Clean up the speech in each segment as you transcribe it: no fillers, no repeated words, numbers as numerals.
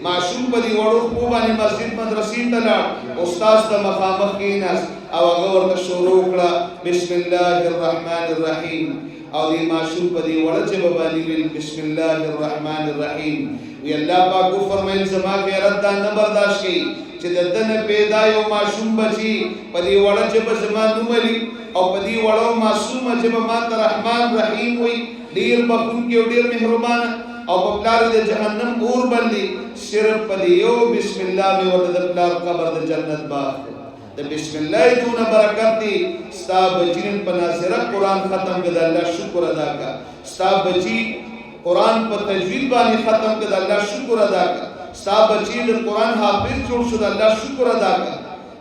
معشوم په دی وړو خو باندې مسجد مدرسې ته لاړ استاد ته مخامخ کېناست او هغه ورته شروع کړه بسم الله الرحمن الرحیم او دی معشوم په دی وړه چې باندې ویل بسم الله الرحمن الرحیم وی الله پاک فرمایل زما غیرت دا نه برداشت کی چې ددن پیدا یو معشوم بچي په دی وړه چې به زما نوملی او په دی وړو معصوم چې به ما ته رحمان رحیم وي ډیر بخون کې ډیر مهربان او په پلار د جهنم اور باندې صرف په یو بسم الله می ورته د پلار قبر د جنت باغ د بسم الله دون برکت دي ستا بچین په ناصره قران ختم کړه الله شکر ادا کا ستا بچی قران په تجوید باندې ختم کړه الله شکر ادا کا ستا بچی د قران حافظ جوړ شو الله شکر ادا کا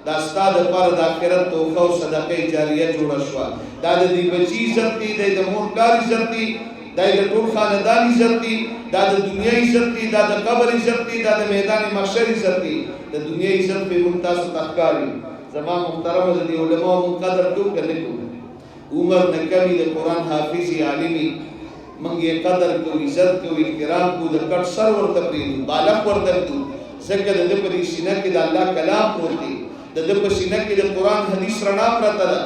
دا ستا د پر د اخرت توخه او صدقه جاریه جوړ شو دا د دې بچی عزت دي د مور کار عزت دي دا د ټول خاندان عزت دي دا د دنیا عزت دي دا د قبر عزت دي دا د میدان محشر عزت دي د دنیا عزت په ممتاز تخکاری زما محترم دي علماء مقدر کو کله کو عمر نکمی د قران حافظ عالمي منګه قدر کو عزت کو احترام کو د کټ سر ورته پریدو بالغ ورته دو زکه د په سینه کې د الله کلام پروتي د په سینه کې د قران حدیث رڼا پرته ده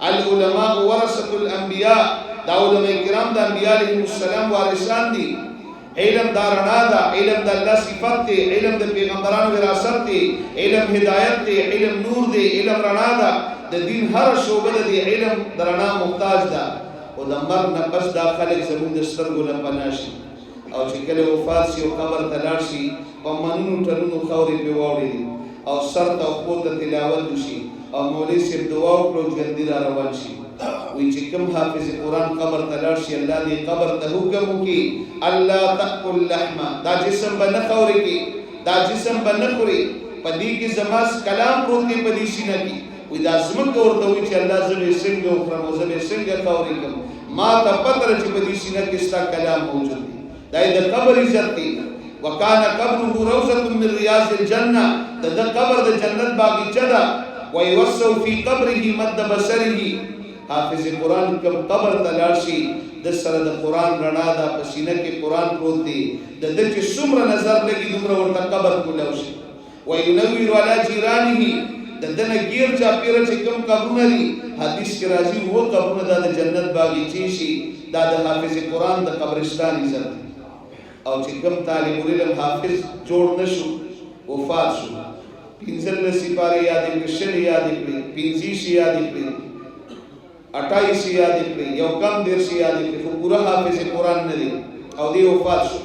العلماء ورثه الانبیاء دا علماء کرام د انبیاء علیهم السلام وارثان دي علم دارنا دا علم د الله صفات دي علم د پیغمبرانو وراثت دي علم هدایت دي علم نور دي علم رڼا دا د دین هر شوبه دي علم درنا محتاج ده او د مرګ نه پس دا خلک زموږ د سترګو نه پناشي او چې کله وفات شي او قبر ته لاړ شي په منونو ټرونو خوري په واوړي او سر ته خو ته تلاوت وشي او مولوی صاحب دعا وکړو ژوندي را روان شي وی چې کوم حافظ قرآن قبر ته لاړ شي الله دې قبر ته حکم وکړي الله تاكل لحمه دا جسم به نه خوري کی دا جسم به نه خوري په دې کې زماس کلام پروت دی په دې سینه کې وی دا زموږ ورته وی چې الله زبې څنګه وکړم او زبې څنګه خوري کوم ما ته پته چې په دې سینه کې ستا کلام موجود دی دا د قبر عزت دی وکانه قبره روضه من رياض الجنه د قبر د جنت باغچه ده ويوسو في قبره مد بصره حافظ قرآن کم قبر تلاشی د سره د قرآن رڼا دا پسینه کې قرآن پروت دی د چې څومره نظر لګي دومره ورته قبر کولاو شي وينور على جيرانه د دنه غیر چا پیر چې کم قبرونه دي حدیث کې راځي وو قبرونه د جنت باغچې شي دا د حافظ قرآن د قبرستان عزت او چې کم طالب العلم حافظ جوړ نشو وفات شو پنځل سپاره یاد کړي شل یاد کړي پنځه شي یاد کړي 28 یاد کړي یو کم دیر شي یاد کړي خو پورا حافظ قرآن نه دی او دی وفات شو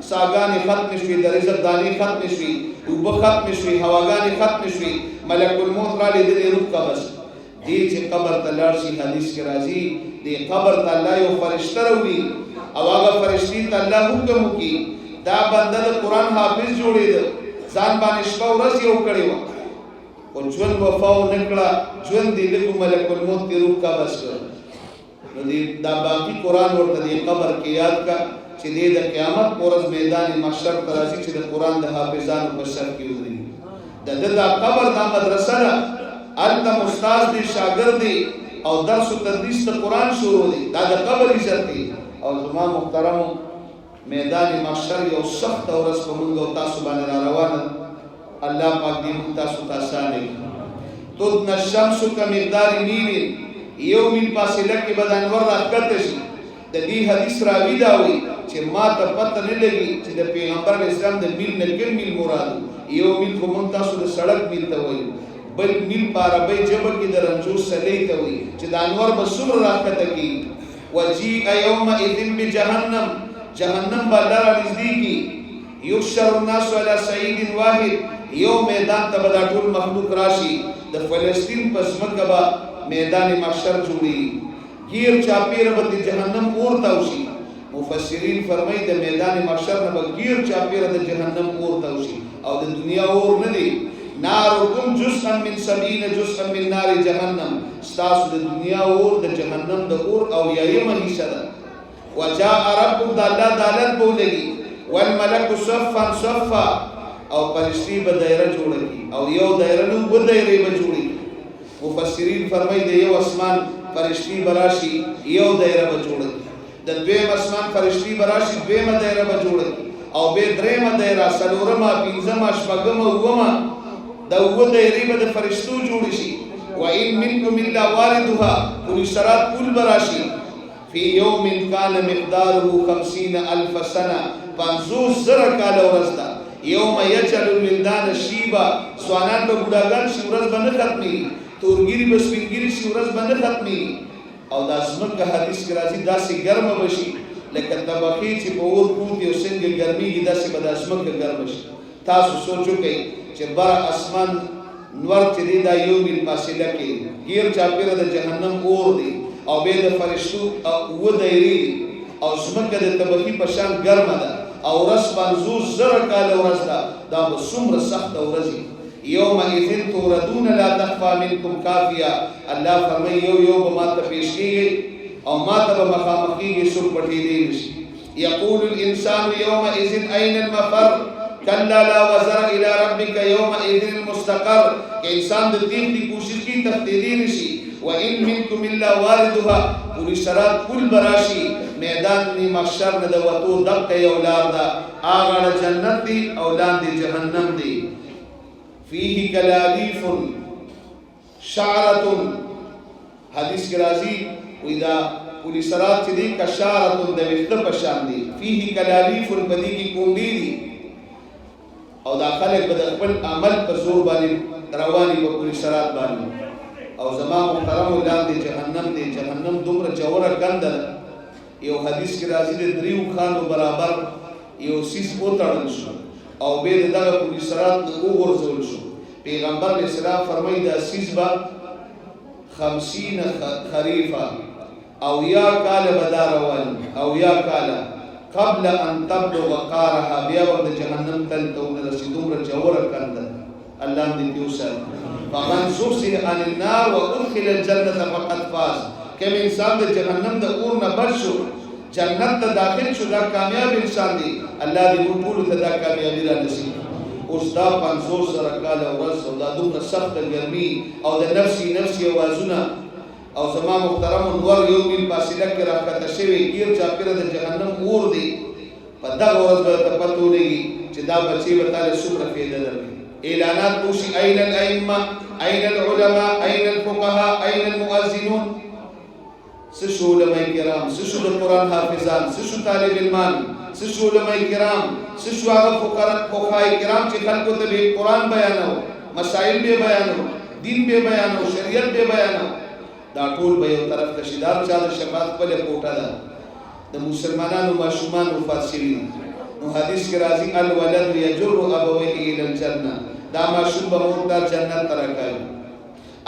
ساګانی ختم شوي د رزق دانی ختم شوي وب ختم شوي هواګانی ختم شوي ملک الموت را لیدلې روح کا بس دی چې قبر ته لاړ شي حدیث کې راځي دی قبر ته الله یو فرشته راوړي او هغه فرشتي ته الله حکم وکي دا بنده د قرآن حافظ جوړېده ځان باندې شپه ورځ یو کړی و او ژوند وفاو نکړه ژوند دې له ملک الموت دی روح کا بس نو دې دا باقی قرآن ورته دې قبر کې یاد کا چې دې د قیامت پورز میدان محشر ته راځي چې د قرآن د حافظانو په سر کې ودرېږي دا قبر دا مدرسه ده الته استاد دې شاګرد دې او درس او تدریس ته قرآن شروع دي دا د قبر عزت دي او زما محترمو میدان محشر یو سخت ورځ په موږ او تاسو باندې را روانه الله پاک دې موږ تاسو ته آسانه تدن الشمس کمقدار میل یو میل فاصله کې به د انور راکته شي د دې حدیث راوی دا وي چې ما ته پته نه لګي چې د پیغمبر اسلام د میل نه کوم میل مراد یو میل کوم تاسو د سړک میل ته وایي بل میل په عربی ژبه کې د رنجو سلی ته وایي چې د انور به څومره راکته کی وجيء يومئذ بجهنم جهنم بلار نزدې کی یحشر الناس على صعيد واحد یو میدان ته بل ټول مخلوق راشي د فلسطین پس مکه میدان محشر جوړي غیر چاپیر به جهنم اور تاوشي مفسرین فرمایي د میدان محشر نه غیر چاپیر د جهنم اور تاوشي او د دنیا اور نه دی نارکم جزءا من 70 جزءا من نار جهنم استاس د دنیا اور د جهنم د اور او یایم حصہ ده وجاء ربك د الله دالت بولېږي والملك صفا صفا او فرشتي به دایره جوړي او یو دایره نو بل دایره به جوړي مفسرین فرمایي د یو اسمان فرشتي براشي یو دایره به جوړي د دویم اسمان فرشتي براشي دویمه دایره به جوړي او به درېمه دایره څلورمه پنځمه شپږمه اوومه دا اووه دایرې به د فرشتو جوړې شي وان منکم الا واردها پولیس صراط پول به راشي فی یوم کان مقداره 50,000 سنه 50,000 کاله ورځ ده یوم یجعل الولدان شیبا ځوانان به بوډاګان شي ورځ به نه ختمي تورګیري به سپینګیري شي ورځ به نه ختمي او دا ځمکه حدیث کې راځي داسې ګرمه به شي لکه طبقې چې په اور پروت یو څنګه ګرمېږي داسې به دا ځمکه ګرمه شي تاسو سوچ وکئ چې بر اسمان نور چې دی دا یو میل فاصله کې غیر چاپیره د جهنم اور دی او به د فرشتو اووه دایرې دي او ځمکه د طبقې په شان ګرمه ده او ورځ 50,000 کاله ورځ ده دا به څومره سخته ورځ وي یومئذ توردون لا تخفى منکم کافیه الله فرمایي یو به ما ته پیش کېږي او ما ته به مخامخ کېږي څوک پټېدی نشي یقول الانسان یومئذ این المفر کلا لا وزر الى ربك يومئذ المستقر کہ انسان د تین کی کوشش کی تفتیدی نشي وان منکم الا واردها پولیس صراط پل براشي میدان نی محشر نه د وتو دغه یو لار ده هغه جنت دی او لاندې جهنم دی فيه کلالیف شعرة حدیث کې راځي ودا پولیس صراط چې دی کشارة د وخت په شان دی فيه کلالیف بدی کی کونډی دی او دا خلک به د خپل عمل په زور باندې رواني په پولیس صراط باندې او زما محترم لاندې جهنم دی جهنم دومره جوړه ګنده ده یو حدیث کې راځي د دریو خانو برابر یو سیس وتړل شو او به دغه پولیس صراط وګرځول شو پیغمبر اسلام فرمایي دا سیس با 50 خریفه او یا کال بداروان او یا کال قبل ان تبلغ قارها بیا ورته جهنم تل ته رسیدوم را جوړه کنده الله دې دیوسه فمن زحزح عن النار وادخل الجنه فقد فاز کوم انسان د جهنم د اور نه بچ شو جنت ته داخل شو دا کامیاب انسان دی الله دې موږ ټول ته دا کامیابی را نصیب اوس دا 50,000 کاله ورځ او دا دومره سخته ګرمي او د نفسي اوازونه او زما محترم نور یو میل فاصله کې راکته شوی غیر چاپیره د جهنم اور دی په دغه ورځ به ته پته ولګي چې دا بچي به تعالی څومره فایده درکړي اعلانات وشي اين الائمه اين العلماء اين الفقهاء اين المؤذنون سشو علماء کرام سشو قرآن حافظان سشو طالب علمان سشو علماء کرام سشو هغه فقهاء کرام چې خلکو ته به قرآن بیانو مسائل به بیانو دین به بیانو شریعت به بیانو دا ټول به یو طرف ته شیدار چا د شفاعت په کوټه ده د مسلمانانو ماشومان وفات شوي نو حدیث کې راځي الولد یجر ابويه الى الجنه دا ماشوم به مور ته جنت ته راکاږي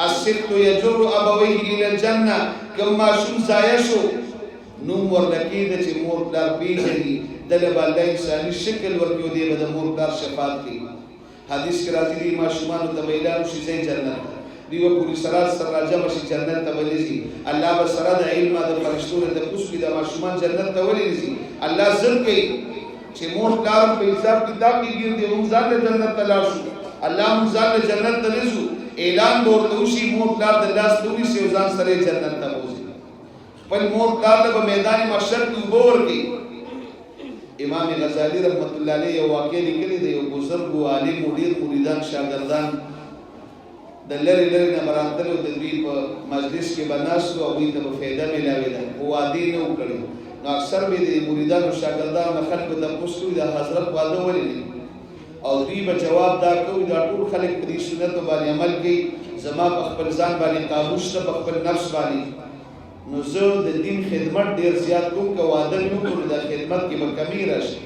الست یجر ابويه الى الجنه کوم ماشوم ضایع شو نو ورلکی د چې مور پلار پیژني دله باندې انساني شکل ورکو دی به د مور پلار شفاعت کوي حدیث کې راځي دی ماشومان ته ویلانو شي جنت دیو پولیس صراط سره راځم شي جنت ته ولېږي الله به سره د علم د فرشتو ته پوښتنه د ماشومان جنت ته ولېږي الله زر کوي چې مور پلار په حساب کتاب کې ګرځي موږ ځان له جنت ته لاړ شو الله موږ ځان له جنت ته لېږو اعلان ورته وشي مور پلار د لاس دوی سي ځان سره جنت ته وځي خپل مور پلار له میدان محشر کې وبور کې امام غزالی رحمت الله علیه یو واقعي لیکلي دی یو بزرګ عالم مدیر مریدان شاګردان د لری نه مراتب د دوی په مجلس کې بناستو او دوی ته فائدہ ملاوي ده او عادي نه وکړي نو اکثر به د مریدانو شاګردانو خلکو د پوښتنې د حضرت واده ولې او دوی به جواب دا کوي دا ټول خلک په دې سنت باندې عمل کوي زما په خپل ځان باندې قابو شته په خپل نفس باندې نو زه د دین خدمت ډیر زیات کوم که واده نه کوم د خدمت کې به کمی راشي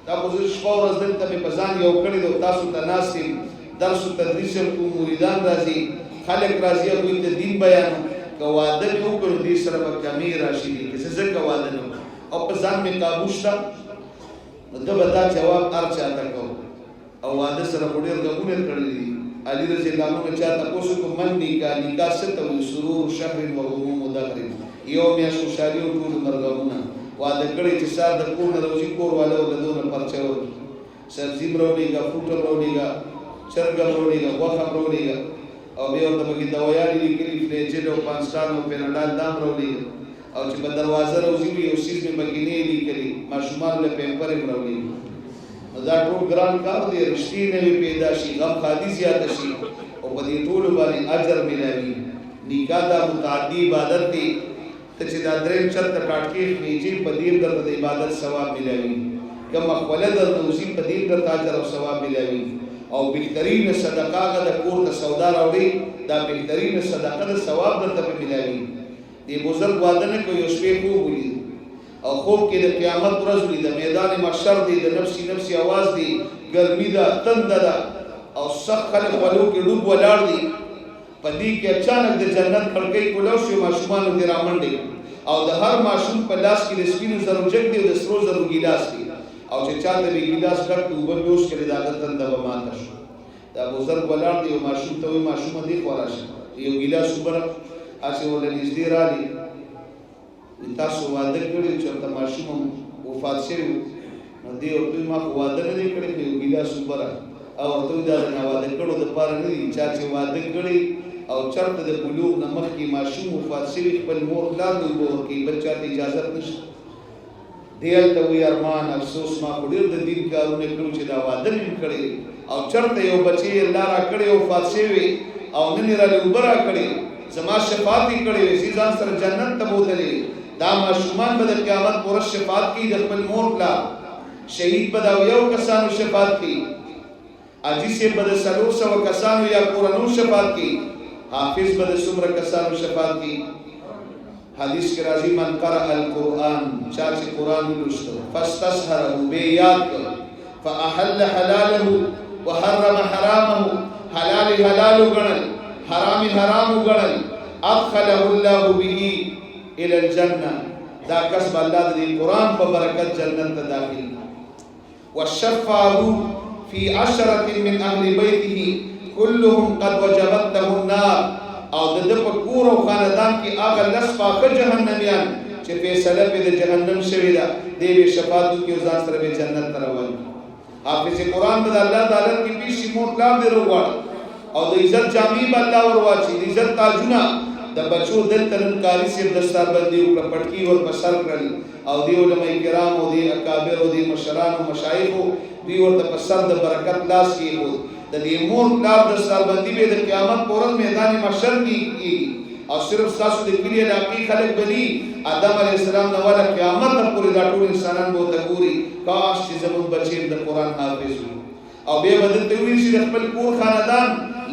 دا خو زه شپه ورځ دلته مې په ځان یو کړی دی تاسو ته ناست یم درس و تدریس کوم مریدان راځي خلک راځي دوی ته دین بیانو که واده نه وکړو دې سره به کمی راشي که زه که واده نه او په ځان مې قابو شته نو ده به دا جواب هر چاته کوم او واده سره خو ډېر غمونه کړي دي علي رضی الله عنه چا تاسو کوم من نکاح ست او سرور شهر و هموم دهر یو میاشت خوشالي او ټول مرغونه واده کړي چې سار د کور نه روزي کور والو غدونه پرچا وري سبزی مروړيګه فروټ مروړيګه چرګ مروړيګه غوښه مروړيګه او بیا د بګي دوايانې لیکلي فلېجل او پانستان او پینډال دام مروړيګه او چې په دروازه روزي یو سیس می بګینې لیکلي ماشومان له پیپر مروړيګه نو دا ټول ګران کار دی، رشتې نوې پیدا شي، غم خادي زیاته شي او په دې ټولو باندې اجر ملاوي. نکاح دا متعدي عبادت دی، ته چې دا درېیم چرته ټاټکې خېجې په دې درته د عبادت ثواب ملاوي، کومه خوله درته وځي په دې درته اجر او ثواب ملاوي. او بهترین صدقه هغه د کور ته سودا راوړي، دا بهترین صدقه د ثواب درته په ملاوي. دې بزرګ واده نه کوي، یو شپې خوب ولید او خوب کې د قیامت ورځ ولید، د میدان محشر دی، د نفسي نفسي आवाज دی، ګرمي ده، تنده ده او سخت خلک خولو کې ډوب ولاړ دي. په دې کې اچانک د جنت کړکۍ کولاو شي، ماشومانو دې رامنډي او د هر ماشوم په لاس کې د سپینو زرو جګ دی او د سرو زرو ګیلاس دی، او چې چاته به ګیلاس کړ ته اوبه بیوش کړي دا د تنده به ماته شو. دا بزرګ ولاړ دی، یو ماشوم ته وایي ماشومه دې خوا راشه، یو ګیلاس اوبه هسې ورله نږدې رالي. تاسو واده کړي چې ورته ماشوم وفات شوي نو دې ورته وایي ما خو واده نه دی کړی، یو ګیلاس اوبه را او ورته وایي دا د ناواده کړو دپاره نه دي. چا چې واده کړی او چرته د بلوغ نه مخکې ماشوم وفات شوي، خپل مور پلار ته اوبه ورکوي، بل چا ته اجازت نشته. دی هلته وایي ارمان افسوس ما خو ډېر د دین کارونه کړو چې دا واده مې کړی او چرته یو بچی الله را کړی وفات شوی او نن یې رالې اوبه را کړې، زما شفاعت یې کړی وي، ځان سره جنت ته بوتلې. دا ماشومان به د قیامت پر ورځ شفاعت کوي د خپل مور پلار، شهید به د یو کسانو شفاعت کوي، حاجي صاحب به د 400 کسانو یا کورنو شفاعت کوي، حافظ به د څومره کسانو شفاعت کوي. حدیث کې راځي من قرأ القرآن، چا چې قرآن ولوسته، فاستسهره به یاد کړ، فاحل حلاله وحرم حرامه، حلال حلال وګڼل، حرام حرام وګڼل، ادخله الله به الى الجنه، دا کسب الله د قرآن په برکت جنت ته داخل. وشفعه في 10 من اهل بيته كلهم قد وجبت له النار، او د په کور او خاندان کې هغه لس پاکه جهنميان چې فیصله په د جهنم شوی دا دی به شفاعت کوي، ځان سره به جنت ته روان. حافظ قرآن به الله تعالی کې پیشي مور کلام دی وروړ او د عزت جامې به الله ورواچي، د عزت تاجونه د بچو دل ترن کاری سي دستار باندې وکړه، پټکی ور بسر کړل او دی علماء کرام او دی اکابر او دی مشران او مشایخ دی ورته په سر د برکت لاس کې وو. د دې مور پلار د سالبندي به د قیامت پر ورځ میدان محشر کې او صرف تاسو د کلی علاقې خلک بني آدم علیه السلام نو ولا قیامت پورې دا ټول انسانان به ته ګوري، کاش چې زموږ بچي د قرآن حافظ وي او به بدل ته وي چې خپل کور خاندان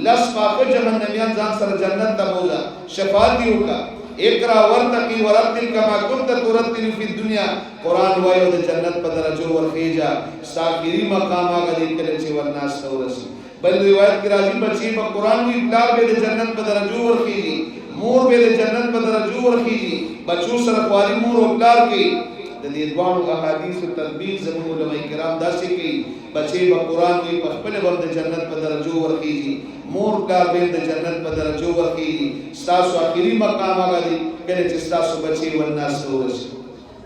لس پاکه جهنميان ځان سره جنت ته بوزا شفاعت وکا. اقرا ورتقي ورتل كما كنت ترتل في الدنيا، قرآن وایو د جنت په درجو ورخیجا، ساکری مقام هغه دې کله چې ورناس تورسي. بل روایت کې راځي بچي په قرآن وی پلار به د جنت په درجو ورخیږي، مور به د جنت په درجو ورخیږي، بچو سره خواري مور او پلار کې. د دې دوانو احادیث او تطبیق زموږ علماء کرام داسې کوي، بچي په قرآن وی په خپل ور د جنت په درجو ورخیږي، مور پلار به د جنت په درجو ورخیږي. تاسو اخیری مقام هغه دی کله چې تاسو بچي ورناس تورسي.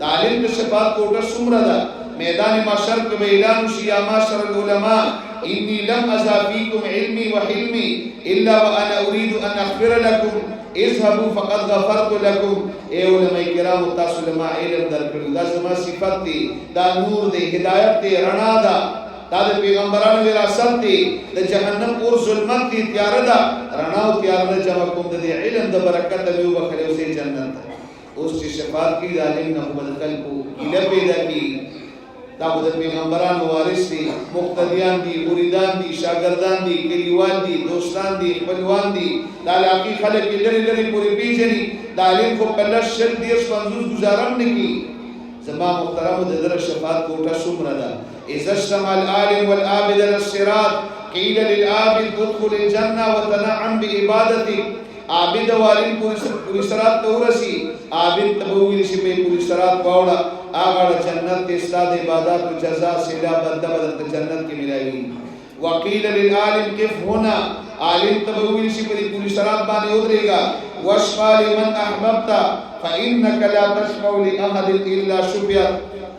تعلیم د شفاعت کوټه څومره ده، میدان محشر کې به اعلان شي یا معاشر العلماء انی لم ازافیکم علمی وحلمی الا وانا اريد ان اغفر لكم اذهبوا فقد غفرت لكم. اے علماء کرام تاسو لما علم درکړو، دا زما صفات دي، دا نور دی، هدایت دی، رڼا ده، دا د پیغمبرانو وراثت دی، د جهنم اور ظلمت دی، تیار ده، رڼا او تیار نه جمع کوم د علم د برکت به وبخره اوسې جنت. اوس چې شفاعت کی د علم نه بدل کو اله پیدا کی، دا د پیغمبرانو وارث دي، مقتدیان دي، مریدان دي، شاګردان دي، کلیوال دي، دوستان دي، خپلوان دي، دا علاقې خلک لري لري پوری پیژني. دا علم خو کله شل 50 گزارم نه کی. زما محترم د در شفاعت کوټه څومره ده. اذا اجتمع العالم والعابد على الصراط قيل للعابد ادخل الجنه وتنعم بعبادتك. عابد والین پوری صراط ته ورسی، عابد تبویل شي په پوری صراط پاوړه هغه جنت ته استاد عبادت او جزاء سلا بنده بدل جنت کې ملایي. وقيل للعالم كيف هنا، عالم تبویل شي په پوری صراط باندې ودرېګا. واشفع لمن احببت فانك لا تشفع لاحد الا شفيع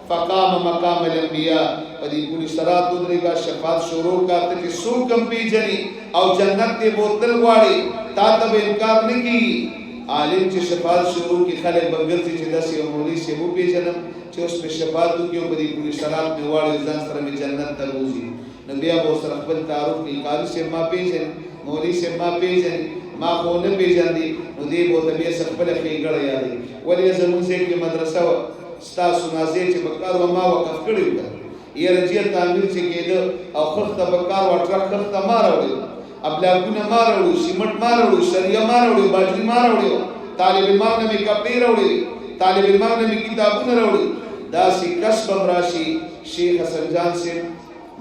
فقام مقام الانبیاء. په دې پوری صراط ودرېګا، شفاعت شروع کاته چې سو کم پیجنې او جنت ته بوتل غواړي، تا ته انکار نه کی. عالم چې شفاعت شروع کی خلک بغیر چې داسې مولوی سی وو پیژنم چې اوس په شفاعت کې په دې پولیس شراب می واړو ځان سره می جنت ته وځي نو بیا به سره خپل تعارف کې قاری سے ما پیژن مولوی سے ما پیژن ما خو نه پیژندې نو دې به ته بیا خپل خېګړه یادې ولې زموږ کې مدرسه ستاسو نازې چې په کار ما وقف کړی و یې رجیه تعمیر چې کېده او خخته په کار واټر خخته ما راوړل ابلاګونه ما راوړل سیمټ ما راوړل شریعه ما راوړل باجری ما راوړل طالب علم نه می کپڑے راوړل طالب علم نه می کتابونه راوړل دا سی کسب راشي شیخ حسن جان سے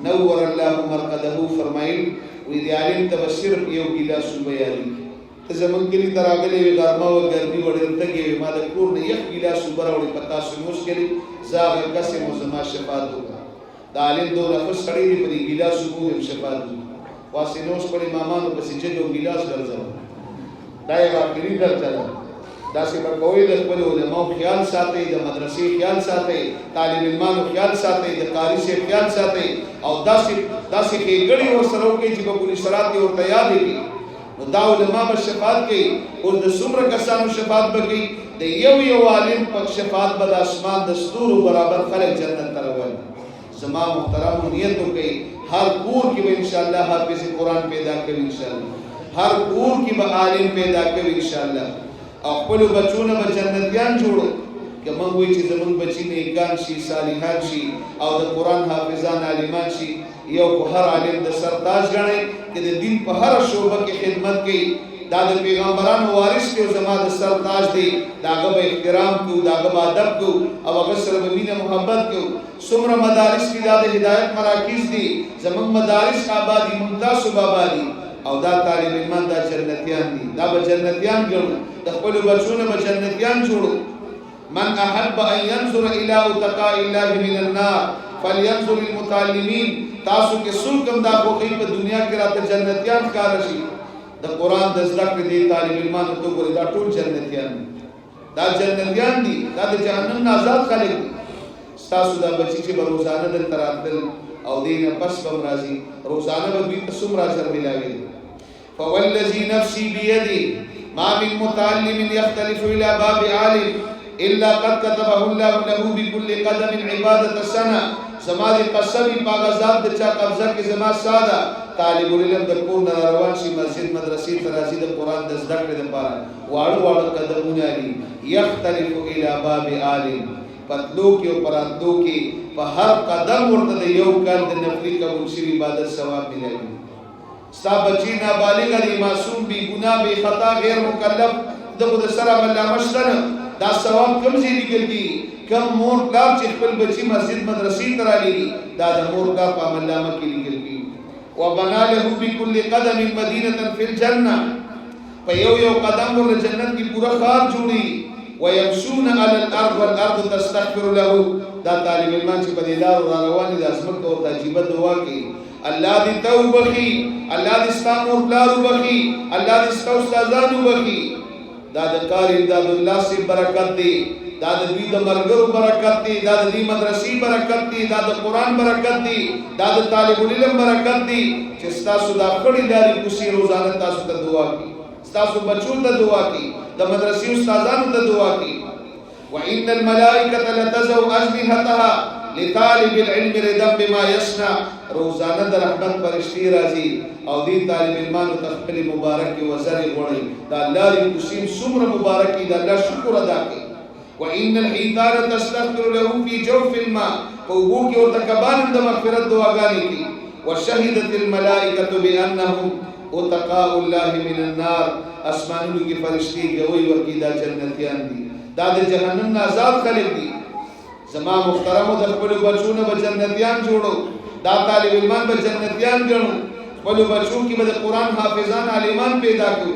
نور الله مرقده فرمایل وی دی عالم تبشر یو ګیلاس بیانې ته زمون کلی تراغلې وی ګرما او ګرمي وړته کې ما د کور نه یو ګیلاس براوړي پتا سو مشکلې زاغ قسم زما شفاعت وکړه د عالم دوه په سړی په دې ګیلاس وو هم شفاعت واسه نوش پر امامانو په سجده یو ګیلاس ګرځاو دا یو اخري درته دا چې په کوی د خپل علماء خیال ساتي د مدرسې خیال ساتي طالب علمانو خیال ساتي د قاری سے خیال ساتي او داسې کې ګړي ور سره کې چې په پولیس شرات کې ورته یاد دي نو دا علماء په شفاعت کې او د څومره کسانو شفاعت وکړي د یو عالم په شفاعت بد اسمان د ستورو برابر خلک جنت ته روان زما محترم نیت وکړي هر کور کې به ان شاء الله حافظ قرآن پیدا کوي ان شاء الله هر کور کې به عالم پیدا کوي ان شاء الله او خپل بچونه به جنتیان جوړو که موږ وایو چې زموږ بچي نیکان شي صالحان شي او د قرآن حافظان عالمان شي یو په هر عالم د سرتاج ګڼئ چې د دین په هر شعبه کې خدمت کوي دا د پیغمبرانو وارث دی او زما د سرتاج دی د هغه به احترام کوو د هغه به ادب کوو او هغه سره به مینه محبت کوو څومره مدارس کې دا د هدایت مراکز دي زموږ مدارس آبادي ممتاز آبادي او دا طالب علمان دا جنتیان دي دا به جنتیان ګڼو د خپل بچونو به جنتیان جوړو من احب ان ينظر الى اتقاء الله من النار فلينظر المتعلمين تاسو کې څوک دا خوخي په دنیا کې راته جنتیان ښکار شي د قران د زده کړې دي طالب علمان ته ګوري دا ټول جنتیان دا جنتیان دي دا د جهنم نه آزاد خلک دي تاسو دا بچی چې روزانه د تراتل او دینه پس بم راځي روزانه به دې تاسو راځر ملاوي فوالذي نفسي بيدي ما من متعلم يختلف الى باب عالم الا قد كتبه الله له بكل قدم عباده السنه زمادي قسمي باغزاد د چا قبضه کې زما ساده طالب العلم د کور نه روان شي مسجد مدرسې ترازی د قران د زده کړې لپاره واړو قدمونه دي يختلف الى باب عالم پتلو کې او پراتلو کې په هر قدم ورته یو کال د نفلي قبول شي عبادت ثواب ملایي ستا بچی نابالغ دی معصوم بی گناہ بی خطا غیر مکلف دغه د سره ملامت شته دا ثواب کم زی لیکل کی کم مور پلار چې خپل بچی مسجد مدرسې ترالی دا د مور پلار په ملامت کې لیکل کی وبنا له بكل قدم مدینه فی الجنه په یو قدم ور جنت کی پورا خار جوړي ويمشون على الارض والارض تستغفر له دا طالب علمان چې په دې لار روان دي د اسمت او تجربه دعا کوي الله دې توبخي الله دې استامور پلارو بخي الله دې استاذانو بخي دا د کار امداد الله سي برکت دي دا د دې د مرګرو برکت دي دا د دې مدرسې برکت دي دا د قران برکت دي دا د طالب العلم برکت دي چې تاسو دا خړې لاري کوسي روزانه تاسو ته دعا کوي تاسو بچو ته دعا کوي د مدرسې استادانو ته دعا کوي وان الملائکه لتزو اجنحتها لطالب العلم رضا بما يصنع روزانه د رحمت فرشتي راځي او دې طالب علمانو تخپل مبارک وزر غوړي دا الله دې کوسي څومره مبارکي دا الله شکر ادا کوي وان الحيتان تستغفر له في جوف الماء فوبوك ورتكبان د مغفرت دعاګانې کوي وشهدت الملائکه بانهم اتقاء الله من النار اسمانونو کې فرشتي کوي ورکی دا جنتیان دي دا د جهنم نه آزاد خلک دي زما محترم د خپل بچونو به جنتیان جوړو دا طالب علمان به جنتیان ګڼو خپل بچو کې به قرآن حافظان عالمان پیدا کړو